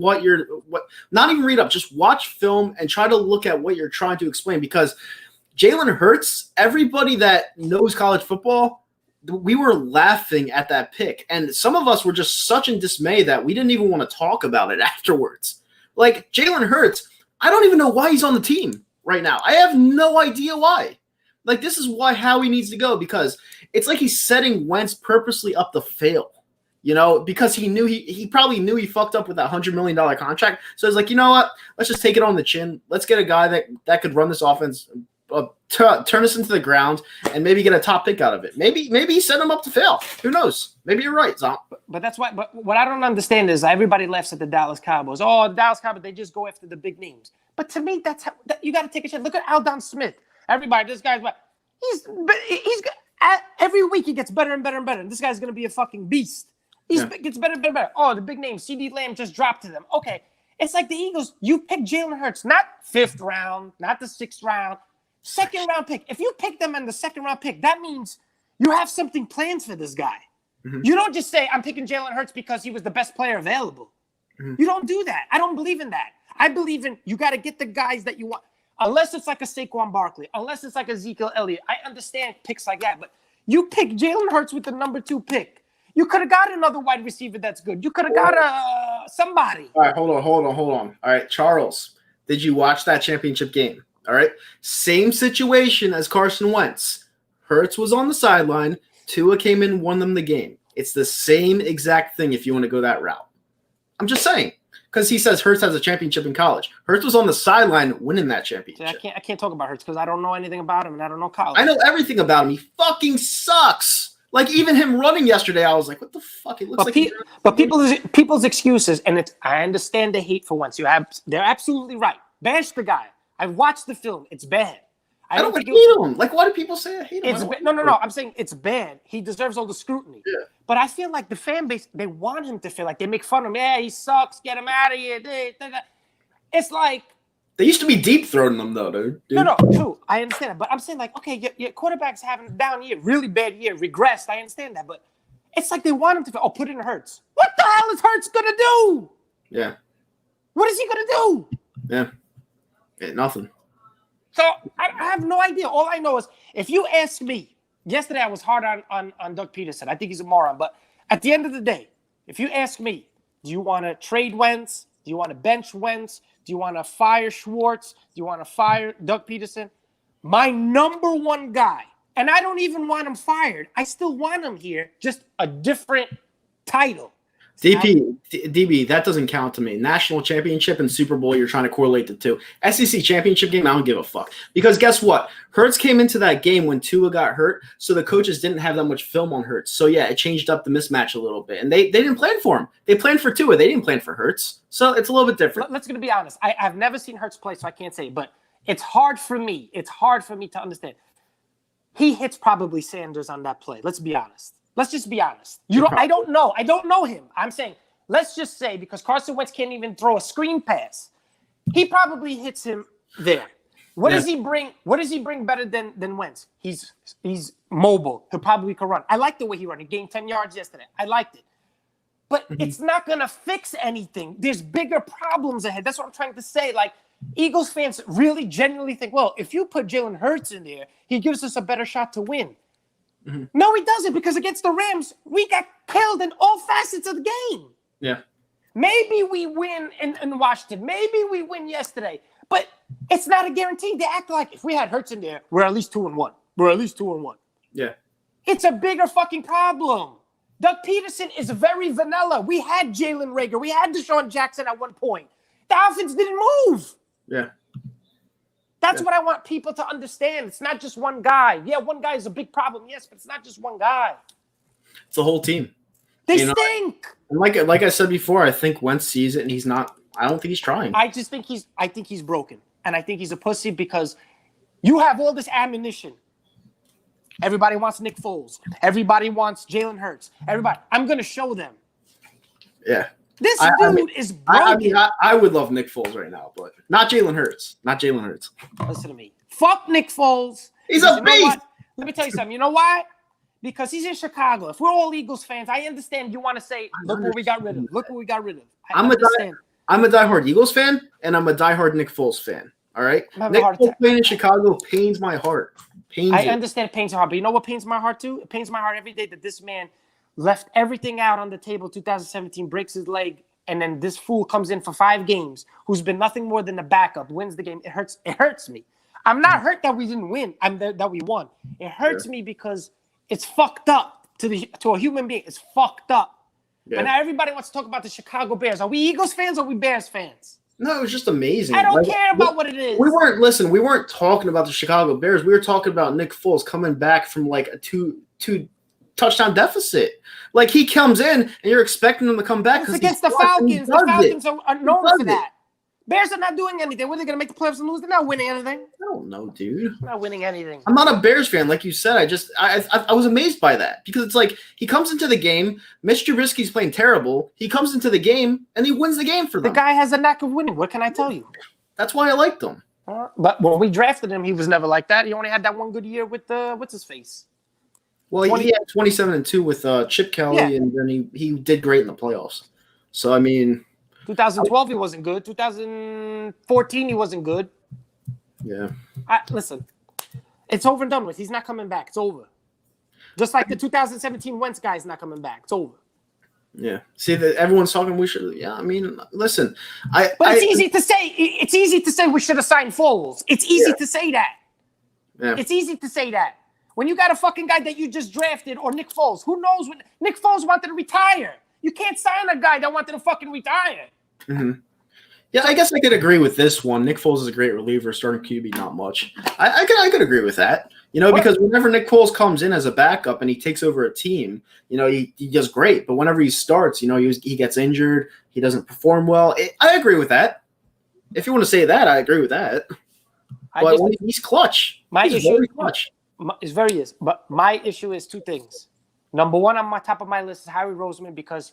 not even read up, just watch film and try to look at what you're trying to explain, because Jalen Hurts, everybody that knows college football, we were laughing at that pick. And some of us were just such in dismay that we didn't even want to talk about it afterwards. Like, Jalen Hurts, I don't even know why he's on the team right now. I have no idea why. Like, this is why Howie needs to go, because it's like he's setting Wentz purposely up to fail, because he knew he probably knew he fucked up with that $100 million contract. So he's like, you know what? Let's just take it on the chin. Let's get a guy that could run this offense, turn us into the ground, and maybe get a top pick out of it. Maybe he set him up to fail. Who knows? Maybe you're right, Zomp. But that's why. But what I don't understand is everybody laughs at the Dallas Cowboys. Oh, the Dallas Cowboys, they just go after the big names. But to me, that's how you got to take a chance. Look at Aldon Smith. Everybody, this guy's he's every week he gets better and better and better. And this guy's going to be a fucking beast. He gets better and better and better. Oh, the big name, CD Lamb just dropped to them. Okay, it's like the Eagles. You pick Jalen Hurts, not 5th round, not the 6th round, 2nd round pick. If you pick them in the 2nd round pick, that means you have something planned for this guy. Mm-hmm. You don't just say, I'm picking Jalen Hurts because he was the best player available. Mm-hmm. You don't do that. I don't believe in that. I believe in you got to get the guys that you want. Unless it's like a Saquon Barkley, unless it's like Ezekiel Elliott. I understand picks like that, but you pick Jalen Hurts with the number 2 pick. You could have got another wide receiver that's good. You could have got somebody. All right, hold on. All right, Charles, did you watch that championship game? All right, same situation as Carson Wentz. Hurts was on the sideline. Tua came in, won them the game. It's the same exact thing if you want to go that route. I'm just saying. Because he says Hurts has a championship in college. Hurts was on the sideline winning that championship. I can't talk about Hurts because I don't know anything about him and I don't know college. I know everything about him. He fucking sucks. Like even him running yesterday, I was like, "What the fuck?" It looks but people's excuses, and I understand the hate for Wentz. They're absolutely right. Bash the guy. I've watched the film. It's bad. I don't hate him. Like, why do people say I hate him? No. I'm saying it's bad. He deserves all the scrutiny. Yeah. But I feel like the fan base, they want him to feel like they make fun of him. Yeah, he sucks. Get him out of here. It's like they used to be deep throating them though, dude. No, true. I understand that. But I'm saying like, okay, your quarterback's having a down year, really bad year, regressed. I understand that. But it's like they want him to feel, put it in Hurts. What the hell is Hurts gonna do? Yeah. What is he gonna do? Yeah, nothing. So I have no idea. All I know is if you ask me, yesterday I was hard on Doug Peterson. I think he's a moron. But at the end of the day, if you ask me, do you want to trade Wentz? Do you want to bench Wentz? Do you want to fire Schwartz? Do you want to fire Doug Peterson? My number one guy, and I don't even want him fired. I still want him here, just a different title. DB, that doesn't count to me. National championship and Super Bowl, you're trying to correlate the two. SEC championship game, I don't give a fuck. Because guess what? Hurts came into that game when Tua got hurt, so the coaches didn't have that much film on Hurts. So, yeah, it changed up the mismatch a little bit. And they didn't plan for him. They planned for Tua. They didn't plan for Hurts. So, it's a little bit different. Let's be honest. I've never seen Hurts play, so I can't say. But it's hard for me. It's hard for me to understand. He hits probably Sanders on that play. Let's be honest. Let's just be honest. I don't know. I don't know him. I'm saying, let's just say, because Carson Wentz can't even throw a screen pass, he probably hits him there. What does he bring? What does he bring better than Wentz? He's mobile. He probably can run. I like the way he ran. He gained 10 yards yesterday. I liked it. But it's not going to fix anything. There's bigger problems ahead. That's what I'm trying to say. Like, Eagles fans really genuinely think, well, if you put Jalen Hurts in there, he gives us a better shot to win. Mm-hmm. No, he doesn't, because against the Rams, we got killed in all facets of the game. Yeah. Maybe we win in Washington. Maybe we win yesterday. But it's not a guarantee. They act like if we had Hurts in there, we're at least 2-1. We're at least 2-1. Yeah. It's a bigger fucking problem. Doug Peterson is very vanilla. We had Jalen Reagor. We had Deshaun Jackson at one point. The offense didn't move. Yeah. That's what I want people to understand. It's not just one guy. Yeah, one guy is a big problem, yes, but it's not just one guy. It's the whole team. They stink. And like I said before, I think Wentz sees it and he's not. I don't think he's trying. I think he's broken, and I think he's a pussy because you have all this ammunition. Everybody wants Nick Foles. Everybody wants Jalen Hurts. Everybody. I'm gonna show them. Yeah. This dude is broken. I would love Nick Foles right now, but not Jalen Hurts. Not Jalen Hurts. Listen to me. Fuck Nick Foles. He's a beast. Let me tell you something. You know why? Because he's in Chicago. If we're all Eagles fans, I understand you want to say, look what we got rid of. Look what we got rid of. I'm a diehard Eagles fan, and I'm a diehard Nick Foles fan. All right? Nick Foles playing in Chicago pains my heart. I understand it pains your heart, but you know what pains my heart too? It pains my heart every day that this man left everything out on the table 2017, breaks his leg, and then this fool comes in for 5 games, who's been nothing more than a backup, wins the game. It hurts me. I'm not hurt that we didn't win. That we won. It hurts me because it's fucked up to a human being. It's fucked up. Yeah. And now everybody wants to talk about the Chicago Bears. Are we Eagles fans or are we Bears fans? No, it was just amazing. I don't care about what it is. We weren't talking about the Chicago Bears. We were talking about Nick Foles coming back from like a two touchdown deficit. Like, he comes in and you're expecting him to come back. It's against the Falcons. The Falcons are known for that. Bears are not doing anything. What are they going to make the playoffs and lose? They're not winning anything. I don't know, dude. They're not winning anything. I'm not a Bears fan, like you said. I was amazed by that because it's like he comes into the game. Mitch Trubisky's playing terrible. He comes into the game and he wins the game for them. The guy has a knack of winning. What can I tell you? That's why I liked him. But when we drafted him, he was never like that. He only had that one good year with what's his face. Well, he had 27-2 with Chip Kelly, and then he did great in the playoffs. So I mean. 2012, he wasn't good. 2014, he wasn't good. Yeah. Listen, it's over and done with. He's not coming back. It's over. Just like the 2017 Wentz guy is not coming back. It's over. Yeah. See, that everyone's talking. We should. Yeah. I mean, listen. It's easy to say. It's easy to say we should have signed Foles. It's easy to say that. Yeah. It's easy to say that. When you got a fucking guy that you just drafted or Nick Foles, who knows when Nick Foles wanted to retire? You can't sign a guy that wanted to fucking retire. Mm-hmm. Yeah, I guess I could agree with this one. Nick Foles is a great reliever. Starting QB, not much. I could agree with that. Because whenever Nick Foles comes in as a backup and he takes over a team, he does great. But whenever he starts, he gets injured. He doesn't perform well. I agree with that. If you want to say that, I agree with that. But he's clutch. He's very clutch. But my issue is two things. Number one on my top of my list is Harry Roseman, because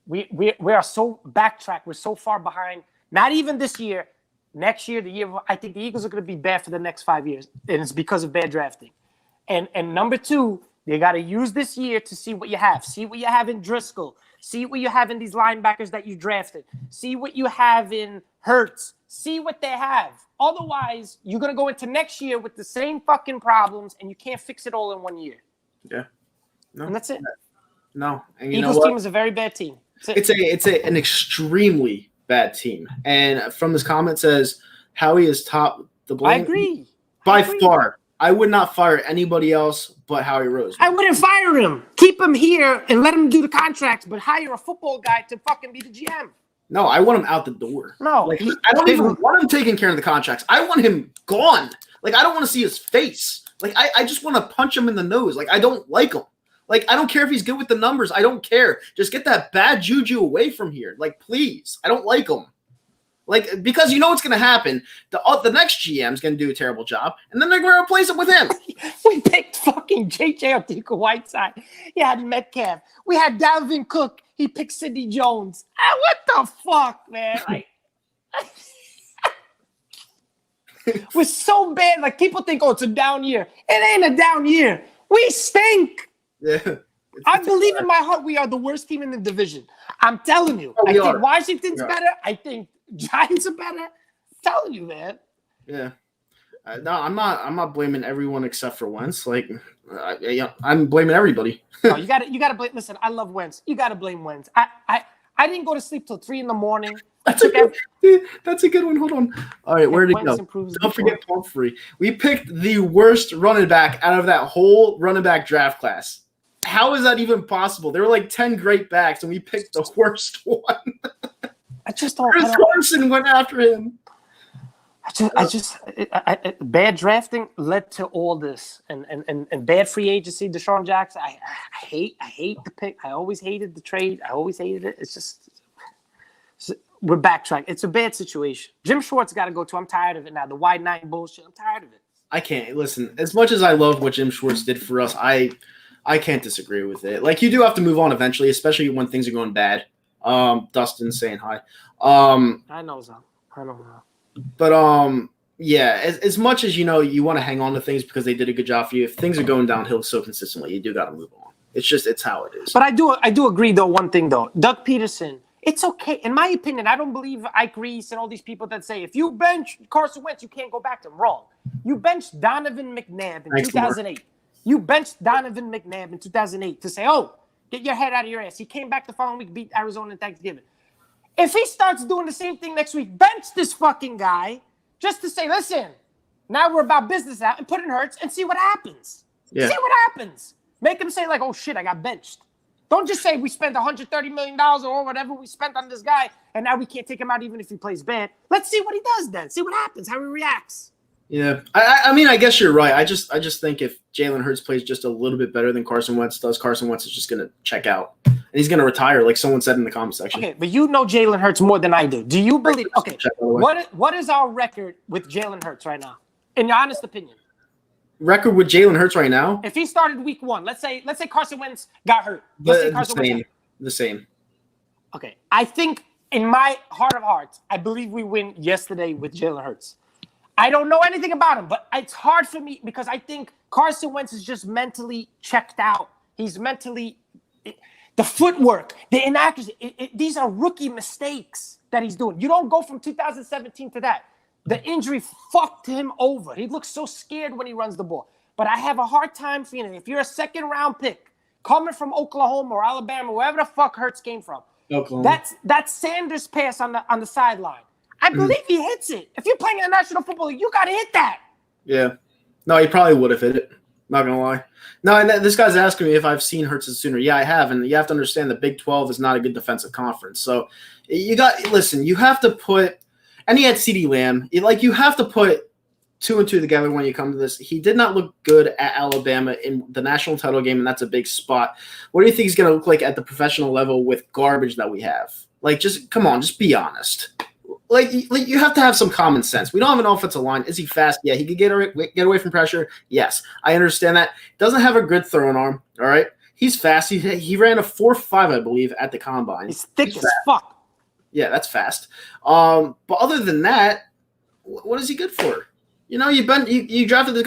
we are so backtracked. We're so far behind. Not even this year. Next year, the year, I think the Eagles are going to be bad for the next 5 years, and it's because of bad drafting. And number two, they got to use this year to see what you have. See what you have in Driscoll. See what you have in these linebackers that you drafted. See what you have in Hurts. See what they have. Otherwise, you're going to go into next year with the same fucking problems, and you can't fix it all in 1 year. Yeah. No. And that's it. No. And Eagles team is a very bad team. It's an extremely bad team. And from this comment says Howie is top the blame. I agree. By far. I would not fire anybody else but Howie Roseman. I wouldn't fire him. Keep him here and let him do the contracts, but hire a football guy to fucking be the GM. No, I want him out the door. No. I don't even want him taking care of the contracts. I want him gone. I don't want to see his face. I just want to punch him in the nose. I don't like him. I don't care if he's good with the numbers. I don't care. Just get that bad juju away from here. Please. I don't like him. Because you know what's going to happen. The next GM is going to do a terrible job, and then they're going to replace him with him. We picked fucking J.J. Arcega-Whiteside. He had Metcalf. We had Dalvin Cook. He picked Sidney Jones. What the fuck, man? We're so bad. People think, it's a down year. It ain't a down year. We stink. Yeah. I believe in my heart we are the worst team in the division. I'm telling you. I think Washington's better. I think Giants are better. I'm telling you, man. Yeah. No, I'm not blaming everyone except for Wentz. I'm blaming everybody. No, you gotta blame. Listen, I love Wentz. You gotta blame Wentz. I didn't go to sleep till 3 a.m. That's a good one. Hold on. All right, where'd it go? Don't forget Pumphrey. We picked the worst running back out of that whole running back draft class. How is that even possible? There were 10 great backs, and we picked the worst one. I just don't. Chris Carson went after him. Bad drafting led to all this, and bad free agency. Deshaun Jackson. I hate the pick. I always hated the trade. I always hated it. It's just we're backtracking. It's a bad situation. Jim Schwartz got to go too. I'm tired of it now. The wide 9 bullshit. I'm tired of it. I can't listen. As much as I love what Jim Schwartz did for us, I can't disagree with it. You do have to move on eventually, especially when things are going bad. Dustin's saying hi. I know, Zomp. I know. But yeah, as much as you want to hang on to things because they did a good job for you, if things are going downhill so consistently, you do got to move on. It's how it is. But I do agree though. One thing though, Doug Peterson, it's okay in my opinion. I don't believe Ike Reese and all these people that say if you bench Carson Wentz, you can't go back to him. Wrong. You benched Donovan McNabb in 2008. You benched Donovan McNabb in 2008 to say, get your head out of your ass. He came back the following week, beat Arizona in Thanksgiving. If he starts doing the same thing next week, bench this fucking guy just to say, listen, now we're about business out and put in Hurts and see what happens. Yeah. See what happens. Make him say oh shit, I got benched. Don't just say we spent $130 million or whatever we spent on this guy and now we can't take him out even if he plays bad. Let's see what he does then. See what happens, how he reacts. Yeah, I mean, I guess you're right. I just think if Jalen Hurts plays just a little bit better than Carson Wentz does, Carson Wentz is just going to check out. And he's going to retire, like someone said in the comment section. Okay, but Jalen Hurts more than I do. Do you believe – okay, what is our record with Jalen Hurts right now, in your honest opinion? Record with Jalen Hurts right now? If he started week 1, let's say Carson Wentz got hurt. The same. Okay, I think in my heart of hearts, I believe we win yesterday with Jalen Hurts. I don't know anything about him, but it's hard for me because I think Carson Wentz is just mentally checked out. He's mentally the footwork, the inaccuracy. These are rookie mistakes that he's doing. You don't go from 2017 to that. The injury fucked him over. He looks so scared when he runs the ball. But I have a hard time feeling if you're a second-round pick coming from Oklahoma or Alabama, wherever the fuck Hurts came from, that's Sanders' pass on the sideline. I believe he hits it. If you're playing in the National Football League, you got to hit that. Yeah. No, he probably would have hit it. Not going to lie. No, and this guy's asking me if I've seen Hurts sooner. Yeah, I have. And you have to understand the Big 12 is not a good defensive conference. So you have to put – and he had CeeDee Lamb. You have to put two and two together when you come to this. He did not look good at Alabama in the national title game, and that's a big spot. What do you think he's going to look like at the professional level with garbage that we have? Like, just come on, just be honest. Like you have to have some common sense. We don't have an offensive line. Is he fast? Yeah, he could get away from pressure. Yes, I understand that. Doesn't have a good throwing arm. All right, he's fast. He ran a 4.5, I believe, at the combine. He's thick as fuck. Yeah, that's fast. But other than that, what is he good for? You know, you drafted this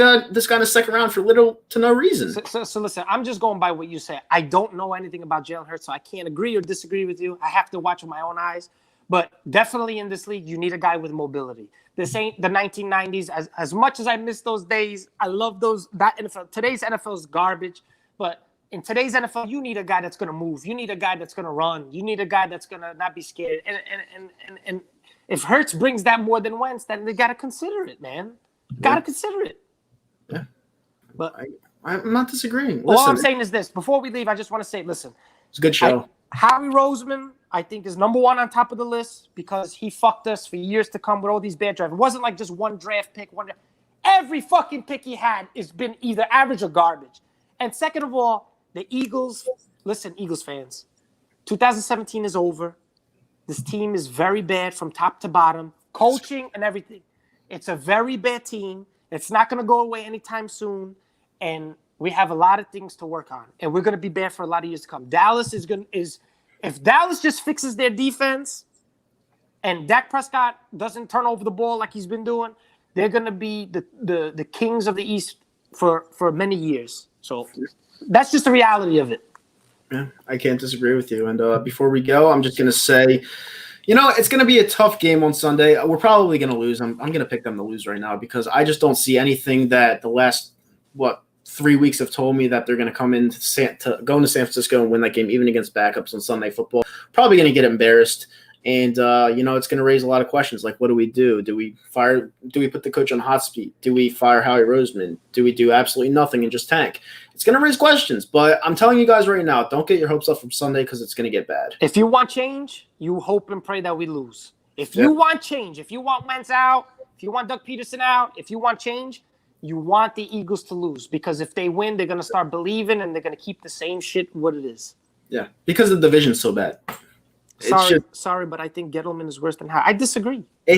guy in the second round for little to no reason. So listen, I'm just going by what you say. I don't know anything about Jalen Hurts, so I can't agree or disagree with you. I have to watch with my own eyes. But definitely in this league, you need a guy with mobility. This ain't the 1990s. As much as I miss those days, I love that NFL. Today's NFL is garbage. But in today's NFL, you need a guy that's going to move. You need a guy that's going to run. You need a guy that's going to not be scared. And if Hurts brings that more than Wentz, then they got to consider it, man. Got to consider it. Yeah. But I'm not disagreeing. All I'm saying is this. Before we leave, I just want to say, listen. It's a good show. Harry Roseman, I think, is number one on top of the list because he fucked us for years to come with all these bad drafts. It wasn't like just one draft pick. Every fucking pick he had has been either average or garbage. And second of all, the Eagles, listen, Eagles fans, 2017 is over. This team is very bad from top to bottom, coaching and everything. It's a very bad team. It's not going to go away anytime soon. And we have a lot of things to work on. And we're going to be bad for a lot of years to come. Dallas if Dallas just fixes their defense and Dak Prescott doesn't turn over the ball like he's been doing, they're going to be the kings of the East for many years. So that's just the reality of it. Yeah, I can't disagree with you. And before we go, I'm just going to say, you know, it's going to be a tough game on Sunday. We're probably going to lose. I'm going to pick them to lose right now because I just don't see anything that the last, 3 weeks have told me that they're going to come in to go into San Francisco and win that game, even against backups on Sunday football. Probably going to get embarrassed. And, it's going to raise a lot of questions. Like, what do we do? Do we put the coach on hot seat? Do we fire Howie Roseman? Do we do absolutely nothing and just tank? It's going to raise questions. But I'm telling you guys right now, don't get your hopes up from Sunday because it's going to get bad. If you want change, you hope and pray that we lose. If you want change, if you want Wentz out, if you want Doug Peterson out, if you want change, you want the Eagles to lose. Because if they win, they're going to start believing and they're going to keep the same shit what it is. Yeah, because the division's so bad. Sorry, but I think Gettleman is worse than Howie. I disagree. I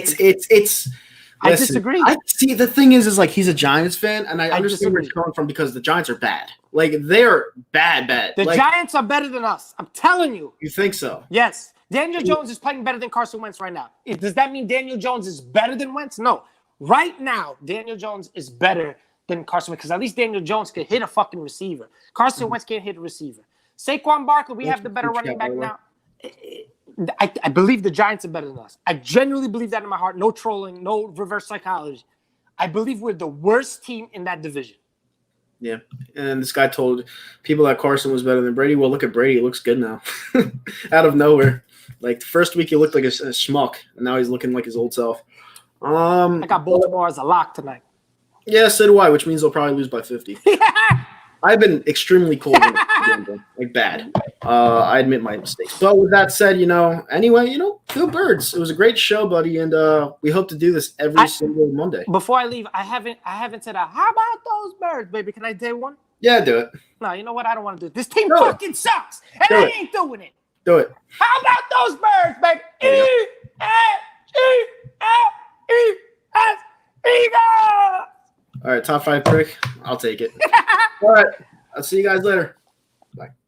disagree. See, the thing is like he's a Giants fan, and I understand where he's coming from because the Giants are bad. Like they're bad. The Giants are better than us. I'm telling you. You think so? Yes. Daniel Jones is playing better than Carson Wentz right now. Does that mean Daniel Jones is better than Wentz? No. Right now, Daniel Jones is better than Carson Wentz because at least Daniel Jones could hit a fucking receiver. Carson Wentz can't hit a receiver. Saquon Barkley, we have the better running back now. I believe the Giants are better than us. I genuinely believe that in my heart. No trolling, no reverse psychology. I believe we're the worst team in that division. Yeah. And this guy told people that Carson was better than Brady. Well, look at Brady. He looks good now. Out of nowhere. Like the first week he looked like a schmuck, and now he's looking like his old self. I got Baltimore as a lock tonight. Yeah, so do I, which means they'll probably lose by 50. I've been extremely cold, like bad. I admit my mistakes. But with that said, anyway, go Birds. It was a great show, buddy, and we hope to do this every single Monday. Before I leave, I haven't said, how about those Birds, baby? Can I do one? Yeah, do it. No, you know what? I don't want to do it. This team fucking sucks, and I ain't doing it. Do it. How about those Birds, baby? Eagles! All right, top 5 pick. I'll take it. All right. I'll see you guys later. Bye.